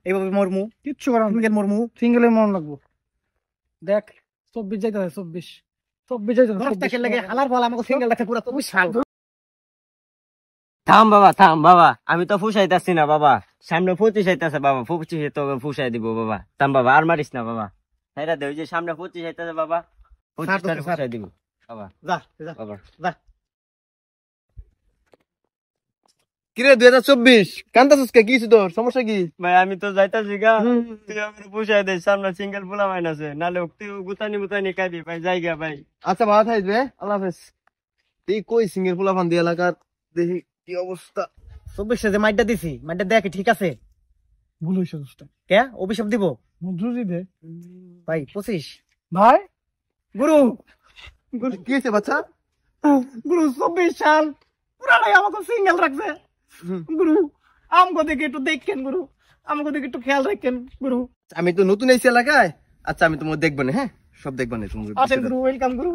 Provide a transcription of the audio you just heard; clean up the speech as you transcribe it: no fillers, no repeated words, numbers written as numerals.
এইভাবে মরমু, কিচ্ছু করার সিঙ্গেল মরমু, সিঙ্গেলে মন লাগবো। দেখ 24 যাইতেছে, 24 যাইতেছে, লাগে হালার বল আমাকে সিঙ্গেল রাখে পুরো 24 সাল। থাম বাবা, থাম বাবা, আমি তো ফুসাইতাছি না বাবা, সামনে 25 আইতাছে বাবা, 25 তো ফুসাই দিব বাবা। থাম বাবা, আর মারিস না বাবা, হেরা দে, ওই যে সামনে 25 আইতাছে বাবা, 25 ফুসাই দিব বাবা। যা যা বাবা যা। কিরে 2024 কান্দাছিস কে? কি তোর সমস্যা কি? ভাই আমি তো যাইতাছি গা, তুই আমার ফুসাই দে, সামনে সিঙ্গেল ফুলা মাইন আছে, নালে তুই গুতানি মুতানি খাইবি ভাই, জায়গা ভাই। আচ্ছা ভালো থাকবে, আল্লাহ হাফেজ। তুই কই সিঙ্গেল পোলা ফান দিয়ে এলাকার দেখি কি অবস্থা। 24 যে মাইডটা দিছি, মাইডটা দেখ ঠিক আছে ভুল হইছে দোস্ত। কে? অভিশাপ দিব মজুরি দে ভাই 25। ভাই। গুরু কি হয়েছে বাচ্চা? গুরু 24 সাল পুরাটাই আমাকে সিঙ্গেল রাখছে গুরু। আমাকে দিকে একটু দেখেন গুরু, আমাকে দিকে একটু খেয়াল রাখেন গুরু। আমি তো নতুন এসেছি এলাকায়। আচ্ছা আমি তোমার দেখবো না, হ্যাঁ সব দেখবো না তোমার। আসেন গুরু, ওয়েলকাম গুরু।